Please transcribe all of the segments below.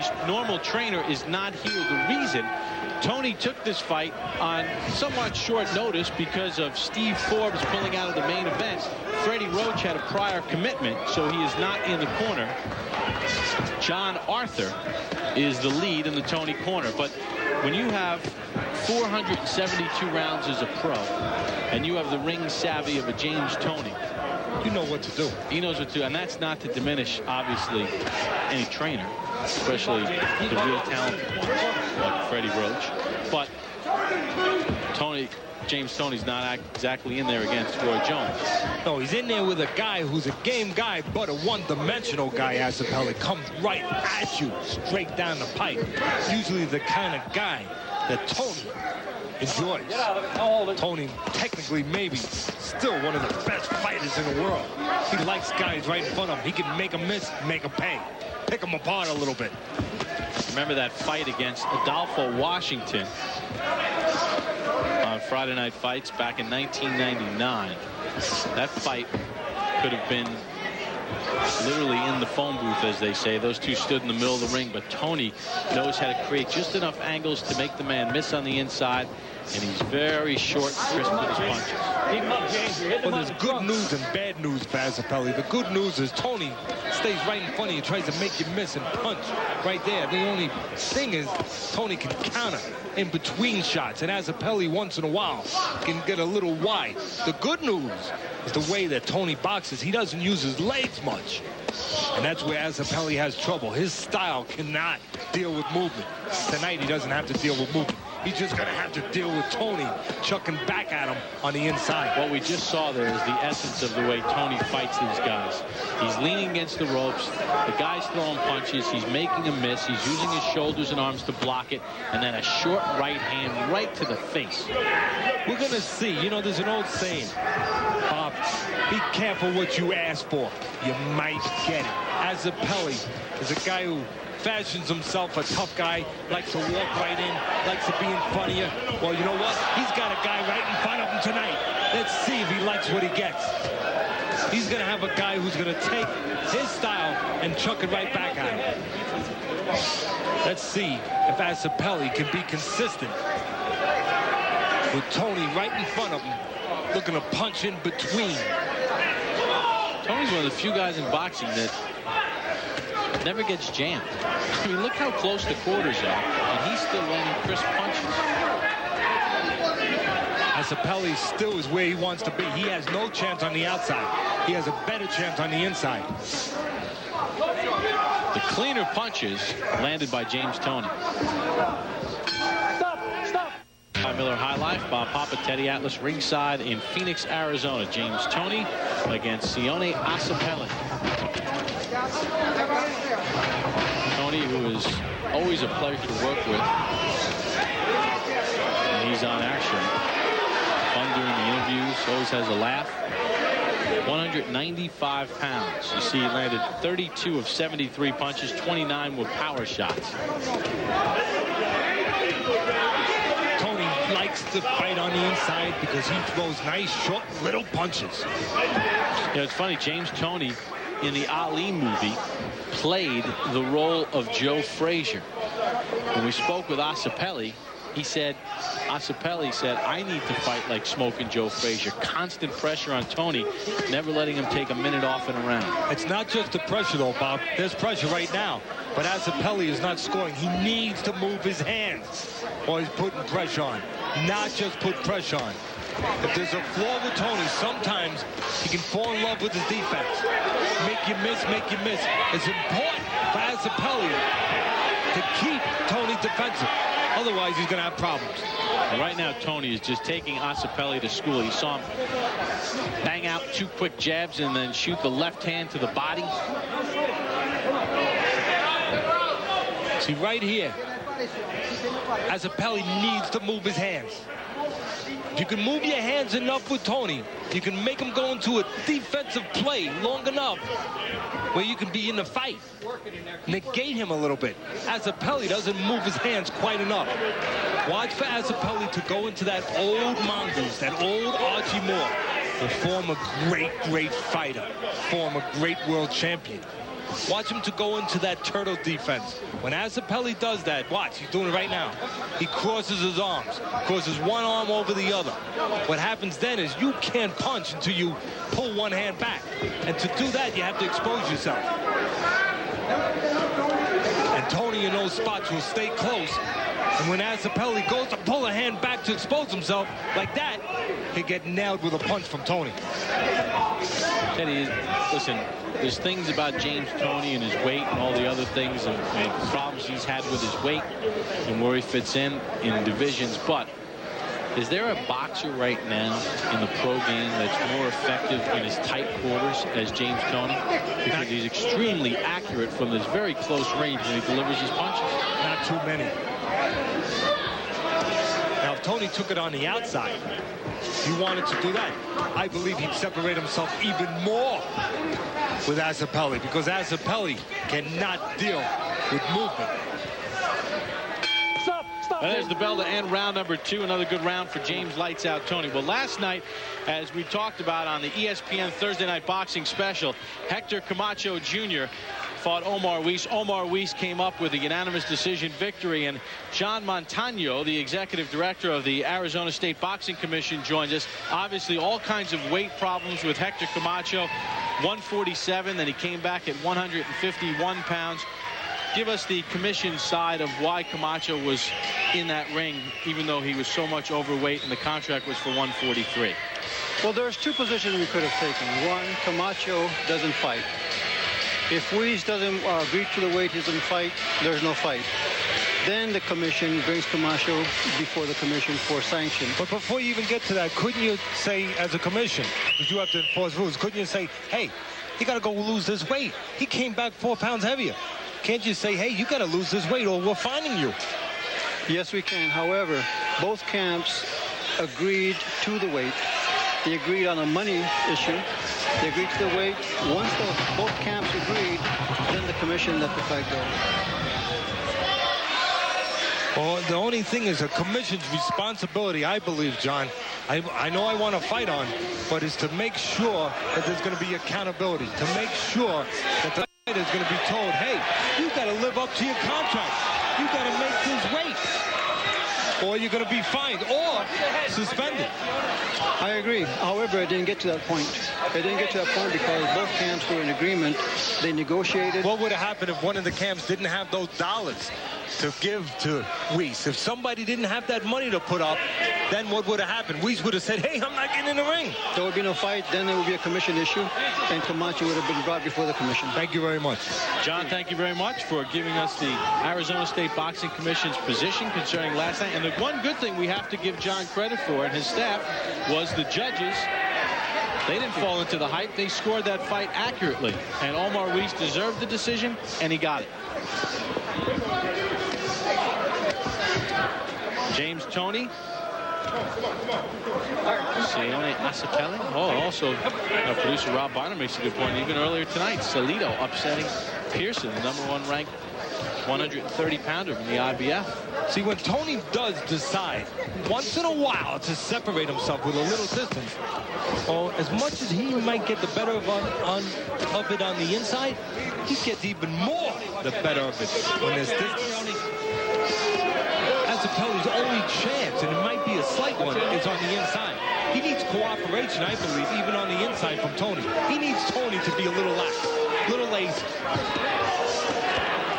his normal trainer is not here. The reason Toney took this fight on somewhat short notice because of Steve Forbes pulling out of the main event. Freddie Roach had a prior commitment, so he is not in the corner. John Arthur is the lead in the Toney corner. But when you have 472 rounds as a pro, and you have the ring savvy of a James Toney, you know what to do. He knows what to do, and that's not to diminish, obviously, any trainer, especially the real talented ones like Freddie Roach. But James Toney's not exactly in there against Roy Jones. No, he's in there with a guy who's a game guy, but a one-dimensional guy. Asipeli comes right at you, straight down the pipe. Usually the kind of guy that Toney enjoys. Toney, technically, maybe still one of the best fighters in the world. He likes guys right in front of him. He can make them miss, make them pay, pick them apart a little bit. Remember that fight against Adolfo Washington on Friday Night Fights back in 1999. That fight could have been literally in the phone booth, as they say. Those two stood in the middle of the ring, but Toney knows how to create just enough angles to make the man miss on the inside, and he's very short and crisp with his punches. Well, there's good news and bad news for Asipeli. The good news is Toney stays right in front of you, tries to make you miss and punch right there. The only thing is Toney can counter in between shots, and Asipeli once in a while can get a little wide. The good news is the way that Toney boxes. He doesn't use his legs much, and that's where Asipeli has trouble. His style cannot deal with movement. Tonight he doesn't have to deal with movement. He's just going to have to deal with Toney chucking back at him on the inside. What we just saw there is the essence of the way Toney fights these guys. He's leaning against the ropes. The guy's throwing punches. He's making a miss. He's using his shoulders and arms to block it. And then a short right hand right to the face. We're going to see. You know, there's an old saying, Bob, be careful what you ask for. You might get it. Asipeli is a guy who fashions himself a tough guy, likes to walk right in, likes to be in front of you. Well, you know what? He's got a guy right in front of him tonight. Let's see if he likes what he gets. He's going to have a guy who's going to take his style and chuck it right back at him. Let's see if Asipeli can be consistent with Toney right in front of him, looking to punch in between. Toney's one of the few guys in boxing that never gets jammed. I mean, look how close the quarters are, and he's still landing crisp punches. Asipeli still is where he wants to be. He has no chance on the outside. He has a better chance on the inside. The cleaner punches landed by James Toney. Stop. Miller High Life, Bob Papa, Teddy Atlas, ringside in Phoenix, Arizona. James Toney against Sione Asipeli. Toney, who is always a pleasure to work with. And he's on action. Fun during the interviews, always has a laugh. 195 pounds. You see he landed 32 of 73 punches, 29 with power shots. Toney likes to fight on the inside because he throws nice, short, little punches. Yeah, it's funny, James Toney in the Ali movie played the role of Joe Frazier. When we spoke with Asipeli, Asipeli said, I need to fight like Smoking Joe Frazier. Constant pressure on Toney, never letting him take a minute off in a round. It's not just the pressure, though, Bob. There's pressure right now. But Asipeli is not scoring. He needs to move his hands while he's putting pressure on. Not just put pressure on. If there's a flaw with Toney, sometimes he can fall in love with his defense. Make you miss, make you miss. It's important for Asipeli to keep Toney defensive. Otherwise, he's going to have problems. And right now, Toney is just taking Asipeli to school. You saw him bang out 2 quick jabs and then shoot the left hand to the body. See, right here, Asipeli needs to move his hands. If you can move your hands enough with Toney, you can make him go into a defensive play long enough where you can be in the fight. Negate him a little bit. Asipeli doesn't move his hands quite enough. Watch for Asipeli to go into that old mongoose, that old Archie Moore, the former great fighter, former great world champion. Watch him to go into that turtle defense. When Asipeli does that, watch, he's doing it right now. He crosses his arms, crosses one arm over the other. What happens then is you can't punch until you pull one hand back. And to do that, you have to expose yourself. And Toney in those spots will stay close. And when Asipeli goes to pull a hand back to expose himself like that, he'll get nailed with a punch from Toney. Eddie, listen, there's things about James Toney and his weight and all the other things and problems he's had with his weight and where he fits in divisions. But is there a boxer right now in the pro game that's more effective in his tight quarters as James Toney? Because he's extremely accurate from this very close range when he delivers his punches. Not too many. Now, if Toney took it on the outside, he wanted to do that, I believe he'd separate himself even more with Asipeli, because Asipeli cannot deal with movement. There's the bell to end round number 2. Another good round for James Lights Out Toney. Well, last night, as we talked about on the ESPN Thursday Night Boxing Special, Hector Camacho Jr. fought Omar Weiss. Omar Weiss came up with a unanimous decision victory, and John Montano, the executive director of the Arizona State Boxing Commission, joins us. Obviously, all kinds of weight problems with Hector Camacho. 147, then he came back at 151 pounds. Give us the commission side of why Camacho was in that ring, even though he was so much overweight and the contract was for 143. Well, there's two positions we could have taken. One, Camacho doesn't fight. If Weiss doesn't agree to the weight he doesn't fight, there's no fight. Then the commission brings Camacho before the commission for sanction. But before you even get to that, couldn't you say, as a commission, because you have to enforce rules, couldn't you say, hey, you got to go lose this weight? He came back 4 pounds heavier. Can't you say, hey, you got to lose this weight or we're fining you? Yes, we can. However, both camps agreed to the weight. They agreed on a money issue. They agreed to the weight. Once both camps agreed, then the commission let the fight go. Well, the only thing is a commission's responsibility, I believe, John. I know I want to fight on, but is to make sure that there's going to be accountability, to make sure that the fighter is going to be told, hey, you got to live up to your contract. You got to make this weight, or you're going to be fined or suspended. I agree. However, it didn't get to that point. It didn't get to that point because both camps were in agreement. They negotiated. What would have happened if one of the camps didn't have those dollars to give to Weiss? If somebody didn't have that money to put up, then what would have happened? Weiss would have said, hey, I'm not getting in the ring. There would be no fight. Then there would be a commission issue, and Camacho would have been brought before the commission. Thank you very much. John, thank you very much for giving us the Arizona State Boxing Commission's position concerning last night. And the one good thing we have to give John credit for and his staff was the judges. They didn't fall into the hype. They scored that fight accurately. And Omar Weiss deserved the decision, and he got it. James Toney. Sione Asipeli. Oh, also producer Rob Barner makes a good point. Even earlier tonight, Salido upsetting Pearson, the #1 ranked 130-pounder from the IBF. See, when Toney does decide once in a while to separate himself with a little distance, well, as much as he might get the better of it on the inside, he gets even more the better of it when there's distance. Asipeli's only chance, and it might be a slight one, is on the inside. He needs cooperation, I believe, even on the inside from Toney. He needs Toney to be a little lax, a little lazy.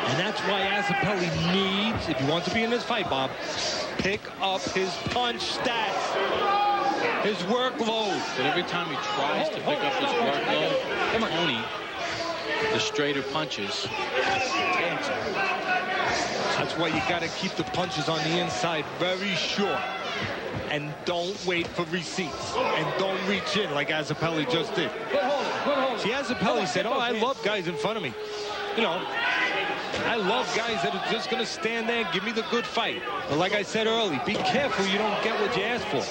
And that's why Asipeli needs, if he wants to be in this fight, Bob, pick up his punch stats, his workload. But every time he tries to pick up his workload, Toney, the straighter punches. That's why you got to keep the punches on the inside very short. And don't wait for receipts. And don't reach in like Asipeli just did. See, Asipeli said, oh, I love guys in front of me. You know, I love guys that are just going to stand there and give me the good fight. But like I said earlier, be careful you don't get what you ask for.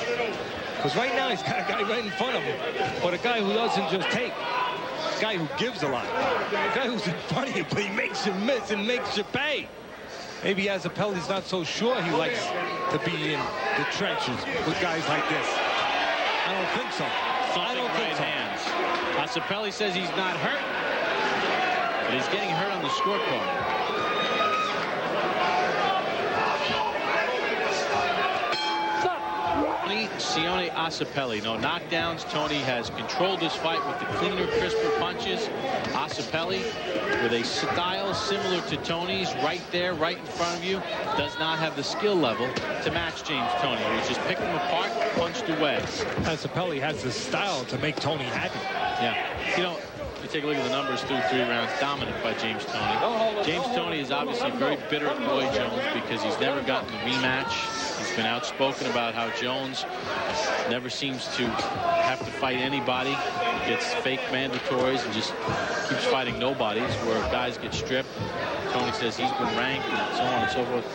Because right now he's got a guy right in front of him. But a guy who doesn't just take. A guy who gives a lot. A guy who's in front of you, but he makes you miss and makes you pay. Maybe Asipeli's not so sure he likes to be in the trenches with guys like this. I don't think so. I don't think so. Hands. Asipeli says he's not hurt. But he's getting hurt on the scorecard. Sione Asipeli. No knockdowns. Toney has controlled this fight with the cleaner, crisper punches. Asipeli, with a style similar to Toney's, right there, right in front of you, does not have the skill level to match James Toney. He's just picked him apart, punched away. Asipeli has the style to make Toney happy. Yeah. You know, you take a look at the numbers through 3 rounds, dominant by James Toney. James Toney is obviously very bitter at Roy Jones because he's never gotten the rematch. He's been outspoken about how Jones never seems to have to fight anybody, gets fake mandatories and just keeps fighting nobodies, where guys get stripped. Toney says he's been ranked and so on and so forth.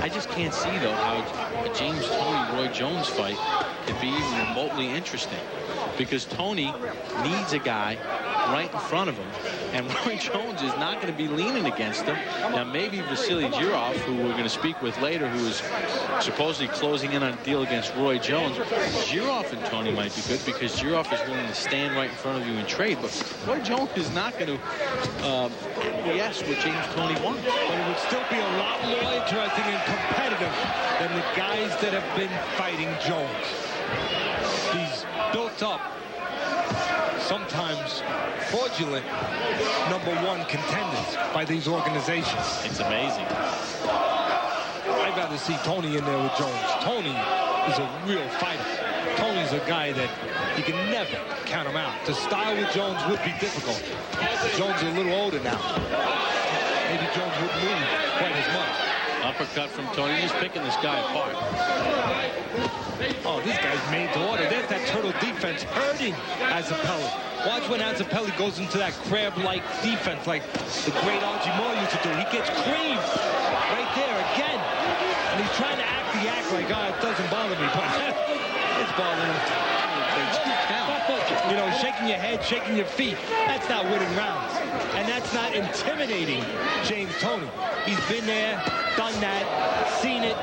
I just can't see, though, how a James Toney-Roy Jones fight could be even remotely interesting, because Toney needs a guy right in front of him, and Roy Jones is not going to be leaning against him. Now, maybe Vasily Girov, who we're going to speak with later, who is supposedly closing in on a deal against Roy Jones. Girov and Toney might be good because Girov is willing to stand right in front of you and trade, but Roy Jones is not going to acquiesce what James Toney wants. But it would still be a lot more interesting and competitive than the guys that have been fighting Jones. These built up, sometimes fraudulent #1 contenders by these organizations. It's amazing. I'd rather see Toney in there with Jones. Toney is a real fighter. Toney's a guy that you can never count him out. To style with Jones would be difficult. Jones is a little older now. Maybe Jones wouldn't move quite as much. Uppercut from Toney. He's picking this guy apart. Oh, this guy's made to order. There's that turtle defense hurting Asipeli. Watch when Asipeli goes into that crab-like defense like the great Archie Moore used to do. He gets creamed right there again. And he's trying to act the act like, oh, it doesn't bother me, but it's bothering him. You know, shaking your head, shaking your feet, that's not winning rounds. And that's not intimidating James Toney. He's been there, done that, seen it.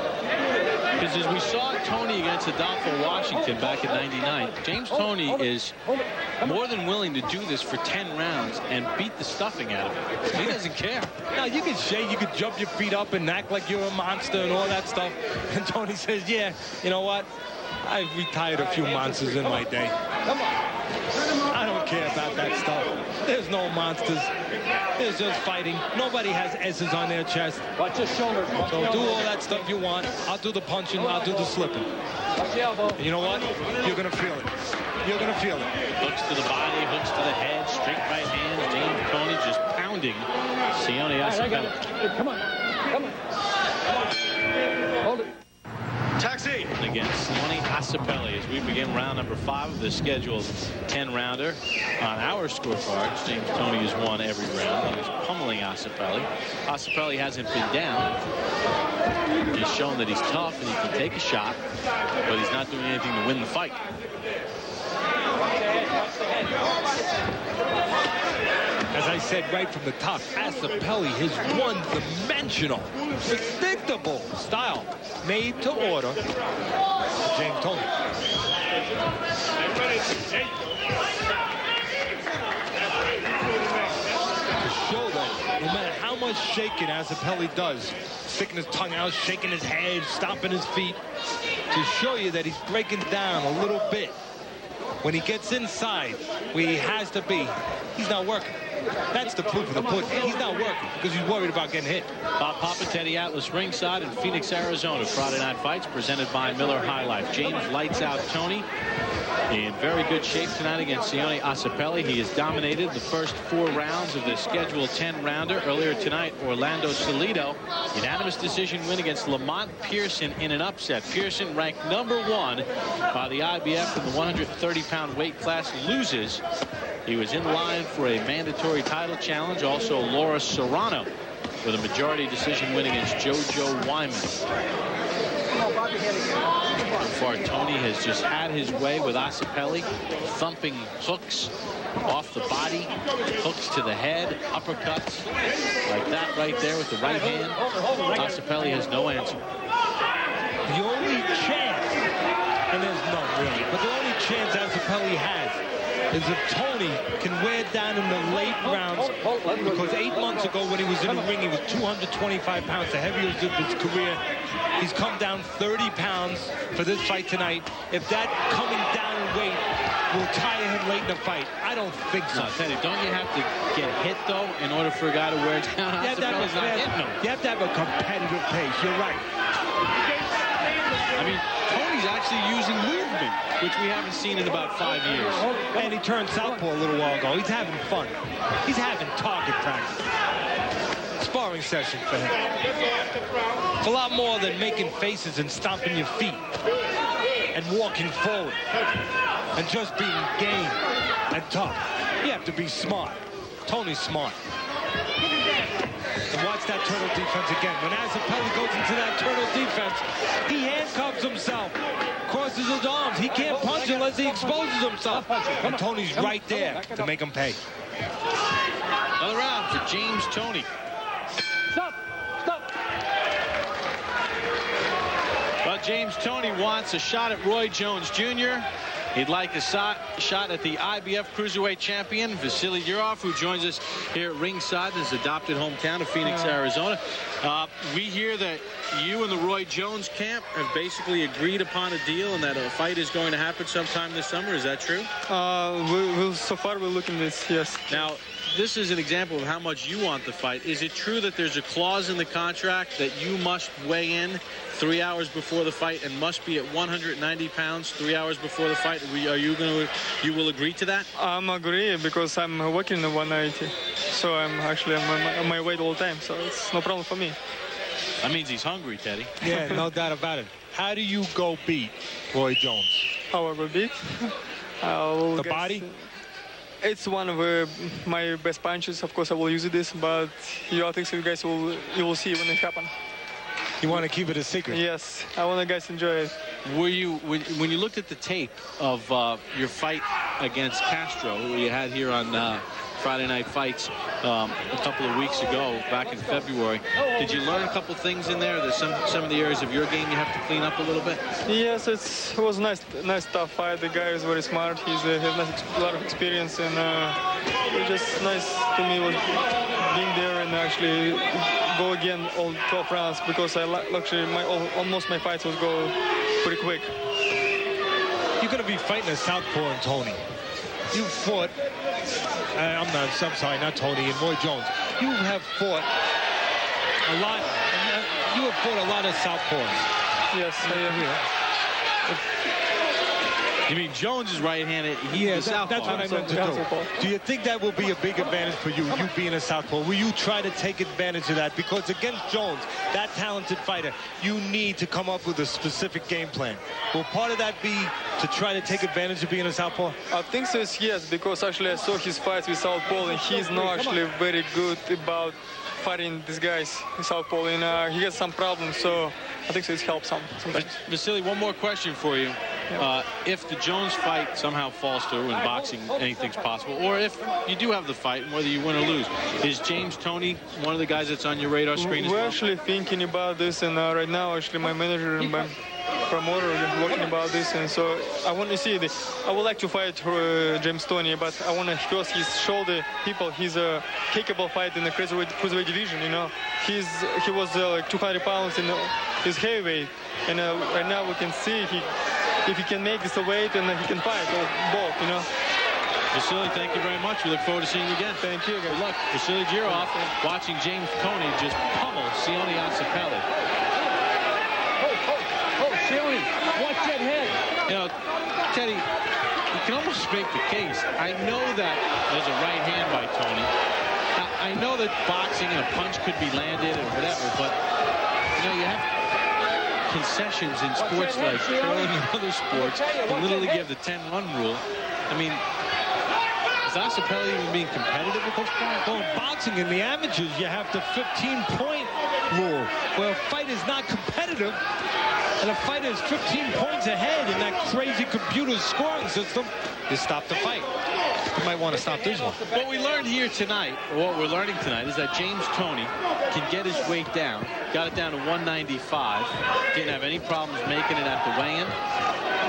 Because as we saw Toney against Adolfo Washington back in '99, James Toney is more than willing to do this for 10 rounds and beat the stuffing out of it. He doesn't care. Now, you can shake, you can jump your feet up and act like you're a monster and all that stuff. And Toney says, yeah, you know what? I've retired a few monsters in my day. Come on. I don't care about that stuff. There's no monsters. There's just fighting. Nobody has S's on their chest. Watch your shoulder. So do all that stuff you want. I'll do the punching. I'll do the slipping. And you know what? You're going to feel it. You're going to feel it. Hooks to the body, hooks to the head, straight right hand. James Toney just pounding Sione Asipeli. Come on. Come on. Hold it. Taxi! Against Sione Asipeli as we begin round number 5 of the scheduled 10-rounder. On our scorecards, James Toney has won every round. He was pummeling Asipeli. Asipeli hasn't been down. He's shown that he's tough and he can take a shot, but he's not doing anything to win the fight. As I said right from the top, Asipeli, his one-dimensional, predictable style, made to order James Toney. To show that no matter how much shaking Asipeli does, sticking his tongue out, shaking his head, stomping his feet, to show you that he's breaking down a little bit. When he gets inside, where he has to be, he's not working. That's the proof of the pudding. He's not working because he's worried about getting hit. Bob Papa, Teddy Atlas ringside in Phoenix, Arizona. Friday Night Fights presented by Miller High Life. James lights out Toney in very good shape tonight against Sione Asipeli. He has dominated the first 4 rounds of the scheduled 10-rounder. Earlier tonight, Orlando Salido, unanimous decision win against Lamont Pearson in an upset. Pearson, ranked #1 by the IBF in the 130-pound weight class, loses. He was in line for a mandatory title challenge. Also, Laura Serrano with a majority decision win against JoJo Wyman. So far, Toney has just had his way with Asipeli, thumping hooks off the body, hooks to the head, uppercuts like that right there with the right hand. Asipeli has no answer. The only chance, and there's none really, but the only chance Asipeli has is if Toney can wear down in the late rounds, because 8 months ago when he was in the ring, he was 225 pounds, the heaviest of his career. He's come down 30 pounds for this fight tonight. If that coming down in weight will tire him late in the fight, I don't think so. No, Teddy, don't you have to get hit, though, in order for a guy to wear down? You have to have a competitive pace. You're right. I mean, Tony's actually using movement, which we haven't seen in about 5 years. And he turned southpaw a little while ago. He's having fun. He's having target practice. Sparring session for him. It's a lot more than making faces and stomping your feet and walking forward and just being game and tough. You have to be smart. Tony's smart. And watch that turtle defense again. When Asipeli goes into that turtle defense, he handcuffs himself, crosses his arms. He can't punch unless he exposes himself. And Tony's right there to make him pay. Another round for James Toney. Stop! Stop! Well, James Toney wants a shot at Roy Jones Jr. He'd like a shot at the IBF Cruiserweight champion, Vasily Yurov, who joins us here at ringside in his adopted hometown of Phoenix, Arizona. We hear that you and the Roy Jones camp have basically agreed upon a deal and that a fight is going to happen sometime this summer. Is that true? So far we're looking at this, yes. Now, this is an example of how much you want the fight. Is it true that there's a clause in the contract that you must weigh in 3 hours before the fight and must be at 190 pounds 3 hours before the fight? You will agree to that? I'm agree because I'm working at 190. So I'm actually on my weight all the time. So it's no problem for me. That means he's hungry, Teddy. Yeah, no doubt about it. How do you go beat Roy Jones? How I go beat? The body? It's one of my best punches. Of course, I will use this, but I think you guys you will see when it happens. You want to keep it a secret? Yes, I want you guys to enjoy it. Were you, when you looked at the tape of your fight against Castro, who you had here on Friday Night Fights a couple of weeks ago, back in February, did you learn a couple things in there? There's some of the areas of your game you have to clean up a little bit? Yes, it was a nice tough fight. The guy is very smart. He has a lot of experience, and it was just nice to me was being there and actually go again all 12 rounds, because actually almost my fights will go pretty quick. You're going to be fighting a southpaw in Toney. You fought, I'm sorry, not Toney, and Roy Jones. You have fought a lot. You have fought a lot of southpaws. Yes, I am here. You mean Jones is right-handed? Yeah, that's what I meant to do. Do you think that will be a big advantage for you, you being a southpaw? Will you try to take advantage of that? Because against Jones, that talented fighter, you need to come up with a specific game plan. Will part of that be to try to take advantage of being a southpaw? I think so, yes, because actually I saw his fights with southpaw, and he's not actually very good about fighting these guys in southpaw, and he has some problems, so I think so it helps sometimes. Vasily, one more question for you. If the Jones fight somehow falls through, in boxing anything's possible, or if you do have the fight, whether you win or lose, is James Toney one of the guys that's on your radar screen as well? We're actually thinking about this, and right now actually my manager and my promoter are working about this, and so I want to see this. I would like to fight James Toney, but I want to cross his shoulder people. He's a capable fight in the cruiserweight division, you know. He was like 200 pounds in his heavyweight, and right now we can see if he can make this a weight, and he can fight both, you know. Vasily, thank you very much. We look forward to seeing you again. Thank you, guys. Good luck. Vasily Yurov watching James Toney just pummel Sione Asipeli. Oh, Sione, watch that head. You know, Teddy, you can almost make the case. I know that there's a right hand by Toney. I know that boxing and a punch could be landed or whatever, but, you know, you have concessions in sports like curling and other sports. In Little League, you have the 10-run rule. I mean, is Asipeli even being competitive at this point? Well, in boxing, in the amateurs, you have the 15-point rule, where a fight is not competitive, and a fighter is 15 points ahead in that crazy computer scoring system, you stop the fight. You might want to stop this one. What we learned here tonight, or what we're learning tonight, is that James Toney can get his weight down. Got it down to 195. Didn't have any problems making it at the weigh-in.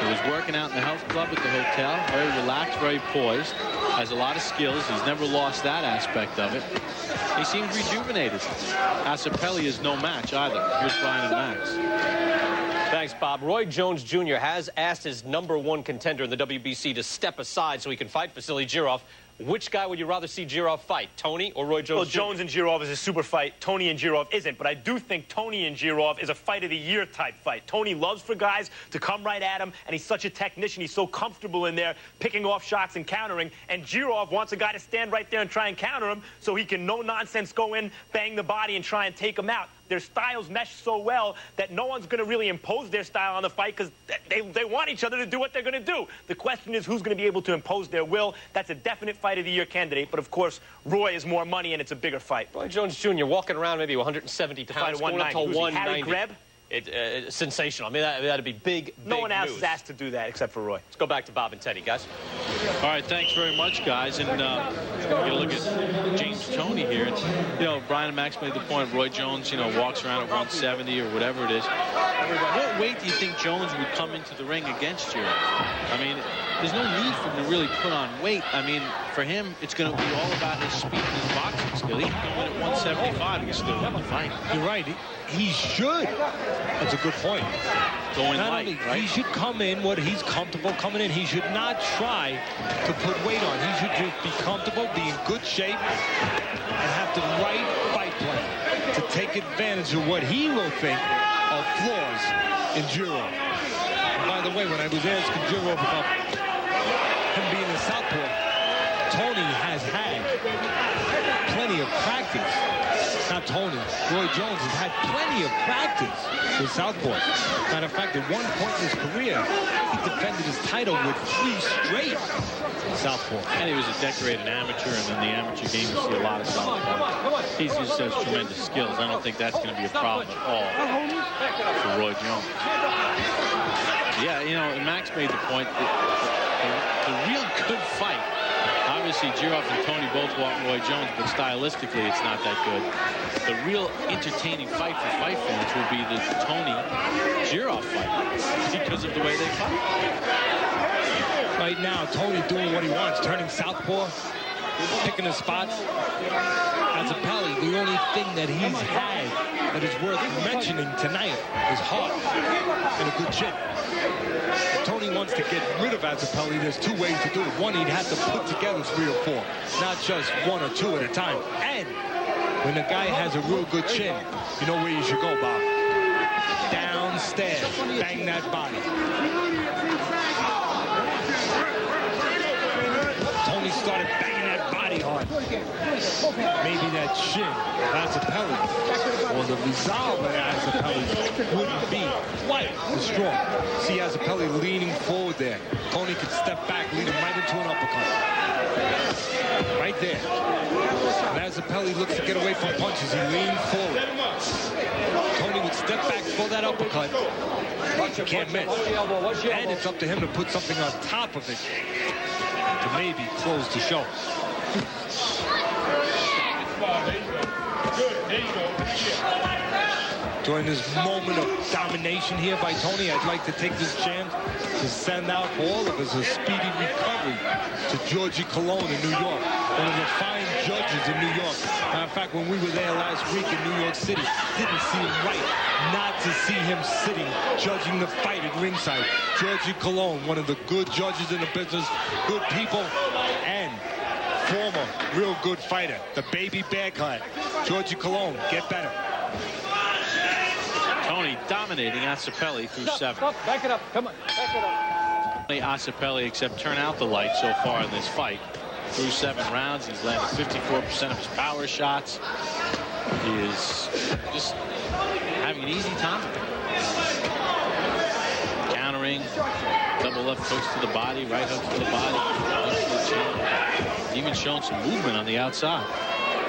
He was working out in the health club at the hotel. Very relaxed, very poised. Has a lot of skills. He's never lost that aspect of it. He seems rejuvenated. Asipeli is no match either. Here's Brian and Max. Thanks, Bob. Roy Jones Jr. has asked his #1 contender in the WBC to step aside so he can fight Vasily Girov. Which guy would you rather see Girov fight, Toney or Roy Jones Well, Jr.? Jones and Girov is a super fight. Toney and Girov isn't. But I do think Toney and Girov is a fight of the year type fight. Toney loves for guys to come right at him, and he's such a technician. He's so comfortable in there picking off shots and countering. And Girov wants a guy to stand right there and try and counter him so he can no nonsense go in, bang the body, and try and take him out. Their styles mesh so well that no one's going to really impose their style on the fight because they want each other to do what they're going to do. The question is who's going to be able to impose their will. That's a definite fight of the year candidate. But, of course, Roy is more money and it's a bigger fight. Roy Jones Jr. walking around maybe 170 pounds, going up to 190. Harry Greb? It's sensational. I mean, that'd be big No one else news. is asked to do that except for Roy. Let's go back to Bob and Teddy, guys. All right, thanks very much, guys. And you look at James Toney here. You know, Brian and Max made the point. Roy Jones, you know, walks around at 170 or whatever it is. What weight do you think Jones would come into the ring against you? I mean, there's no need for him to really put on weight. I mean, for him, it's going to be all about his speed and his boxing skill. He can go in at 175 and still win the fight. You're right. He should. That's a good point. Going Not light, only, right? he should come in what he's comfortable coming in. He should not try to put weight on. He should just be comfortable, be in good shape, and have the right fight plan to take advantage of what he will think are flaws in Girov. And by the way, when I was asking Girov about him being a southpaw, Toney has had plenty of practice. Not Toney. Roy Jones has had plenty of practice with southpaws. Matter of fact, at one point in his career, he defended his title with 3 straight southpaw. And he was a decorated amateur, and in the amateur game, you see a lot of southpaw. He just has tremendous skills. I don't think that's going to be a problem at all for Roy Jones. Yeah, you know, and Max made the point that the real good fight, obviously Girov and Toney both want Roy Jones, but stylistically it's not that good. The real entertaining fight for fight fans will be the Toney-Girov fight because of the way they fight. Right now, Toney doing what he wants, turning southpaw, picking his spots. Asipeli, the only thing that he's had that is worth mentioning tonight is heart and a good chin. If Toney wants to get rid of Asipeli, there's 2 ways to do it. One, he'd have to put together 3 or 4, not just 1 or 2 at a time. And when the guy has a real good chin, you know where you should go, Bob. Downstairs, bang that body. Toney started banging that body hard. Maybe that chin of Asipeli or the resolve of Asipeli wouldn't be quite as strong. See Asipeli leaning forward there. Toney could step back, lead him right into an uppercut. Right there. And Asipeli looks to get away from punches. He leaned forward. Toney would step back for that uppercut. You can't miss. And it's up to him to put something on top of it to maybe close the show. During this moment of domination here by Toney, I'd like to take this chance to send out for all of us a speedy recovery to Georgie Colon in New York, one of the fine judges in New York. Matter of fact, when we were there last week in New York City, didn't seem right not to see him sitting, judging the fight at ringside. Georgie Colon, one of the good judges in the business, good people, and former real good fighter, the baby Bearcat. Georgie Colon, get better. Toney dominating Asipeli through 7. Stop, back it up. Come on, back it up. Asipeli, except turn out the light so far in this fight. Through 7 rounds, he's landed 54% of his power shots. He is just having an easy time. Countering, double left hooks to the body, right hooks to the body, hooks to the chin. He's even showing some movement on the outside.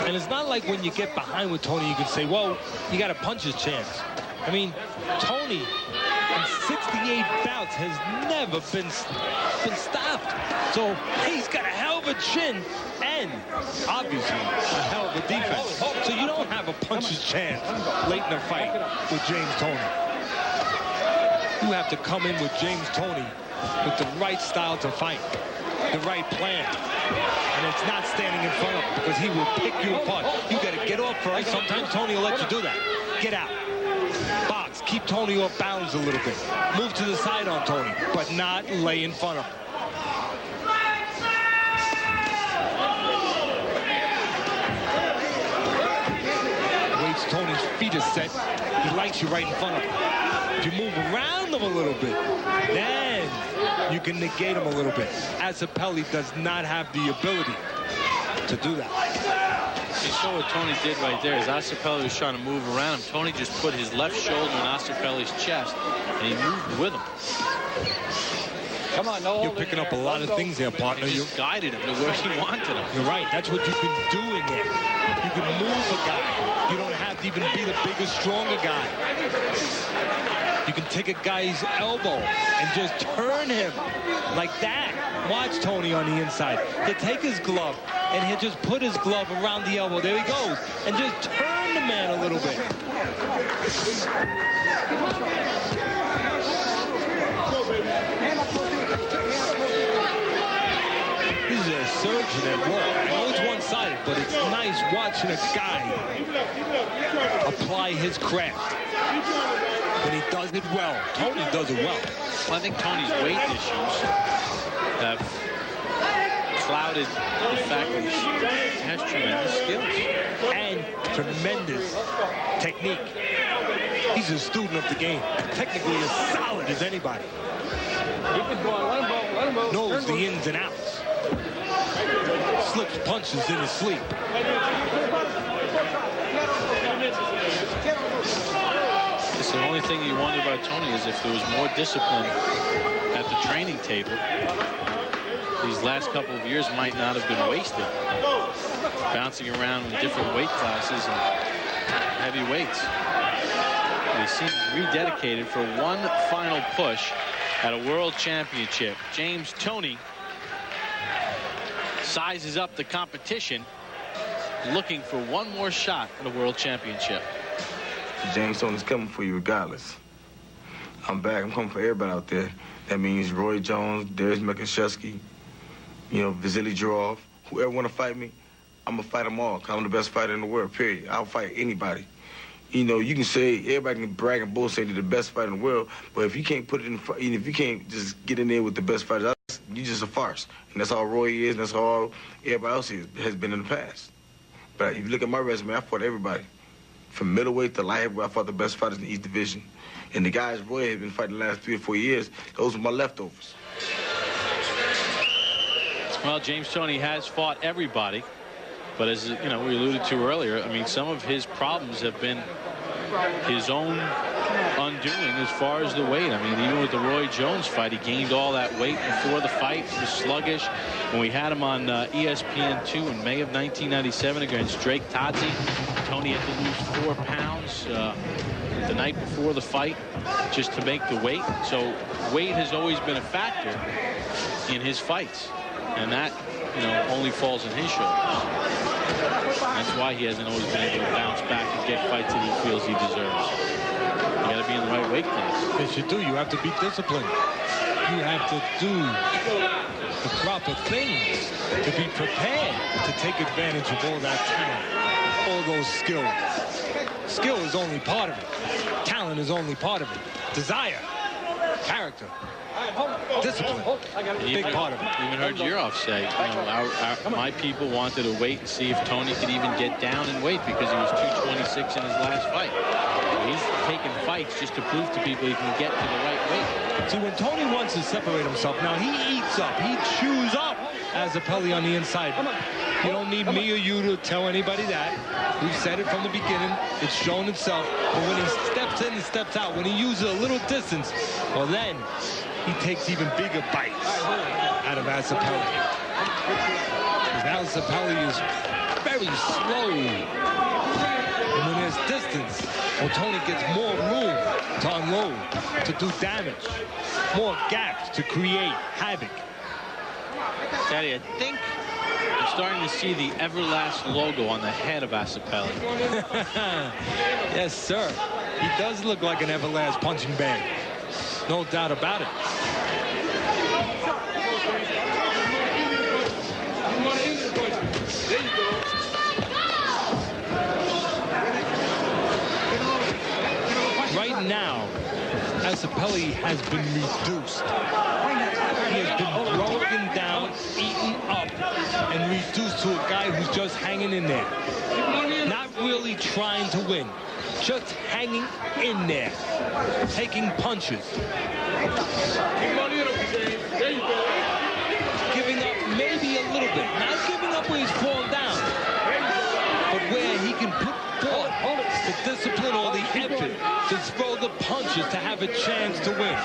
And it's not like when you get behind with Toney, you can say, well, you got a puncher's chance. I mean, Toney in 68 bouts has never been stopped. So he's got a hell of a chin and obviously a hell of a defense. So you don't have a puncher's chance late in the fight with James Toney. You have to come in with James Toney with the right style to fight, the right plan. And it's not standing in front of him because he will pick you apart. You got to get off first. Sometimes Toney will let you do that. Get out. Box. Keep Toney off balance a little bit. Move to the side on Toney, but not lay in front of him. Waits Toney's feet are set. He likes you right in front of him. If you move around him a little bit, then you can negate him a little bit. Asipeli does not have the ability to do that. You saw what Toney did right there. As Asipeli was trying to move around him, Toney just put his left shoulder on Asipeli's chest, and he moved with him. Come on, no. You're picking up a lot of things there, partner. You just guided him to where he wanted him. You're right. That's what you can do in there. You can move a guy. You don't have to even be the bigger, stronger guy. You can take a guy's elbow and just turn him like that. Watch Toney on the inside. He'll take his glove, and he'll just put his glove around the elbow. There he goes. And just turn the man a little bit. This is a surgeon at work. I know it's one-sided, but it's nice watching a guy apply his craft. When he does it well. Toney does it well. Well, I think Toney's weight issues have clouded the fact that he has tremendous skills. And tremendous technique. He's a student of the game. Technically as solid as anybody. Knows the ins and outs. Slips punches in his sleep. The only thing you wonder about Toney is if there was more discipline at the training table, these last couple of years might not have been wasted. Bouncing around in different weight classes and heavy weights. He seems rededicated for one final push at a world championship. James Toney sizes up the competition, looking for one more shot at a world championship. James Toney's coming for you regardless. I'm back. I'm coming for everybody out there. That means Roy Jones, Darius McIntyre, you know, Vasily Girov. Whoever want to fight me, I'm going to fight them all because I'm the best fighter in the world, period. I'll fight anybody. You know, you can say, everybody can brag and boast, say they're the best fighter in the world, but if you can't put it in, if you can't just get in there with the best fighters, you're just a farce. And that's how Roy is, and that's how everybody else has been in the past. But if you look at my resume, I fought everybody. From middleweight to light heavyweight, I fought the best fighters in the East Division. And the guys Roy has been fighting the last 3 or 4 years, those were my leftovers. Well, James Toney has fought everybody, but as you know, we alluded to earlier, I mean, some of his problems have been his own undoing as far as the weight. I mean, even with the Roy Jones fight, he gained all that weight before the fight. He was sluggish. When we had him on ESPN2 in May of 1997 against Drake Tadze, Toney had to lose 4 pounds the night before the fight just to make the weight. So weight has always been a factor in his fights, and that, you know, only falls on his shoulders. That's why he hasn't always been able to bounce back and get fights that he feels he deserves. You got to be in the right weight class. Yes, you do. You have to be disciplined. You have to do the proper things to be prepared to take advantage of all that talent, all those skills. Skill is only part of it. Talent is only part of it. Desire, character, discipline, big part of it. Even heard Girov say, you know, my people wanted to wait and see if Toney could even get down in weight because he was 226 in his last fight. He's taking fights just to prove to people he can get to the right weight. See, when Toney wants to separate himself, now he eats up, he chews up Asipeli on the inside. You don't need me or you to tell anybody that. We've said it from the beginning. It's shown itself. But when he steps in and steps out, when he uses a little distance, well, then he takes even bigger bites out of Asipeli. Because Asipeli is very slow. And when there's distance, well, Toney gets more room to unload, to do damage, more gaps to create havoc. Daddy, I think I'm starting to see the Everlast logo on the head of Asipeli. Yes, sir. He does look like an Everlast punching bag. No doubt about it. now, Asipeli has been reduced. He has been broken down, eaten up, and reduced to a guy who's just hanging in there. Not really trying to win. Just hanging in there. Taking punches. Giving up maybe a little bit. Not giving up where he's fallen down. But where he can put forth the discipline or the effort to throw the punches to have a chance to win.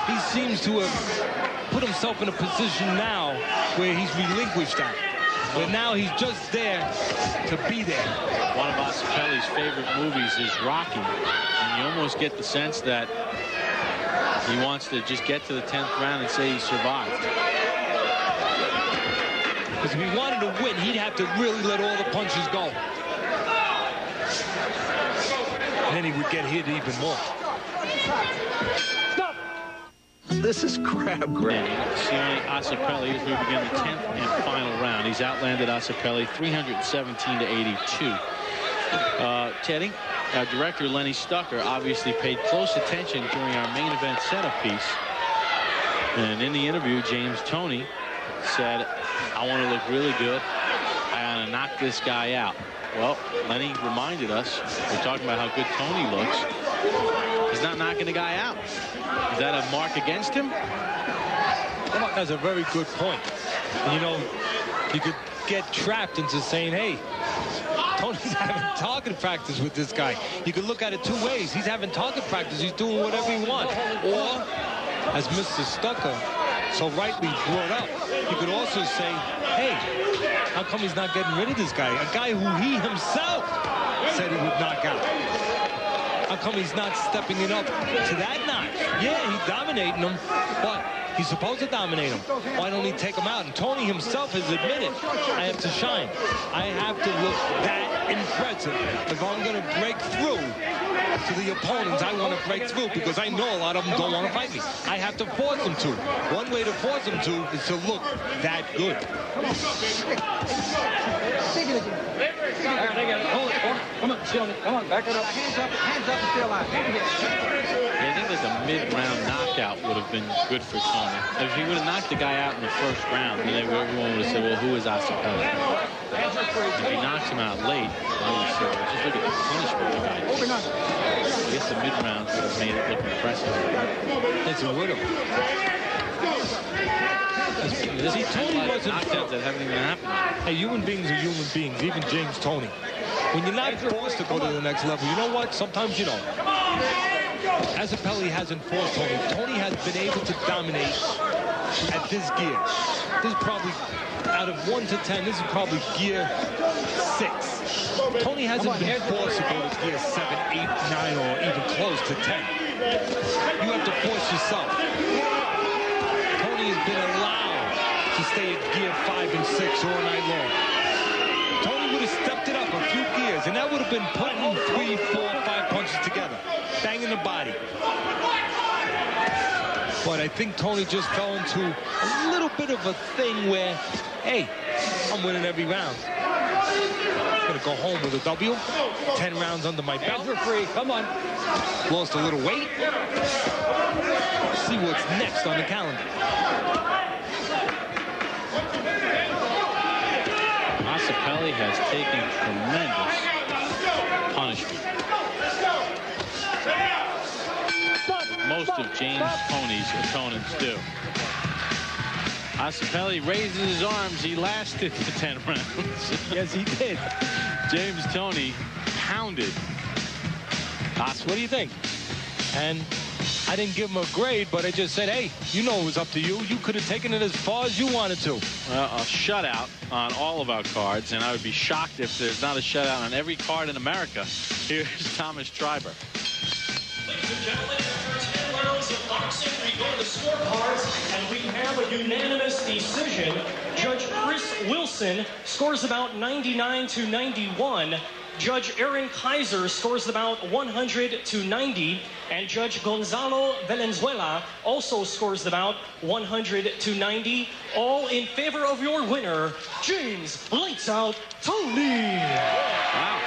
He seems to have put himself in a position now where he's relinquished that. But now he's just there to be there. One of Asipeli's favorite movies is Rocky. And you almost get the sense that he wants to just get to the 10th round and say he survived. Because if he wanted to win, he'd have to really let all the punches go. And then he would get hit even more. Stop! This is crap. Sione Asipeli as we begin the 10th and final round. He's outlanded Asipeli 317-82. Teddy, our director Lenny Stucker obviously paid close attention during our main event setup piece. And in the interview, James Toney said, I want to look really good. I want to knock this guy out. Well, Lenny reminded us, we're talking about how good Toney looks. He's not knocking the guy out. Is that a mark against him? That's a very good point. And, you know, you could get trapped into saying, hey, Toney's having target practice with this guy. You could look at it two ways. He's having target practice. He's doing whatever he wants. Or, as Mr. Stucker so rightly brought up, you could also say, hey, how come he's not getting rid of this guy? A guy who he himself said he would knock out. How come he's not stepping it up to that notch? Yeah, he's dominating him, but he's supposed to dominate him. Why don't he take him out? And Toney himself has admitted, I have to shine. I have to look that impressive. If I'm going to break through to the opponents, I want to break through because I know a lot of them don't want to fight me. I have to force them to. One way to force them to is to look that good. Hold it. Come on, Sione. Come on, back it up. Hands up and stay alive. I think like a mid-round knockout would have been good for Toney. If he would have knocked the guy out in the first round, then everyone would have said, well, who is Asipeli? If he knocks him out late, they would say, well, just look at the punishment the guy takes. I guess the mid-round would have made it look impressive. It's a widow. See, Toney wasn't knockouts that haven't even happened. Hey, human beings are human beings, even James Toney. When you're not forced to go to the next level, you know what? Sometimes you don't. Asipeli hasn't forced Toney. Toney has been able to dominate at this gear. This is probably, out of 1 to 10, this is probably gear 6. Toney hasn't been forced to go to gear 7, 8, 9, or even close to 10. You have to force yourself. Toney has been allowed to stay at gear 5 and 6 all night long. Toney would have stepped it up a few gears, and that would have been putting 3, 4, 5 punches together, banging the body. But I think Toney just fell into a little bit of a thing where, hey, I'm winning every round. I'm gonna go home with a W. 10 rounds under my belt. Hands are free. Come on. Lost a little weight. See what's next on the calendar. Asipeli has taken tremendous punishment. Most of James Toney's opponents do. Asipeli raises his arms. He lasted for 10 rounds. Yes, he did. James Toney pounded. What do you think? And I didn't give him a grade, but I just said, hey, you know it was up to you. You could have taken it as far as you wanted to. A shutout on all of our cards, and I would be shocked if there's not a shutout on every card in America. Here's Thomas Schreiber. Ladies and gentlemen, after 10 rounds of boxing, we go to the scorecards, and we have a unanimous decision. Judge Chris Wilson scores about 99-91. Judge Aaron Kaiser scores about 100-90, and Judge Gonzalo Valenzuela also scores about 100-90, all in favor of your winner, James Lights Out Toney. Wow.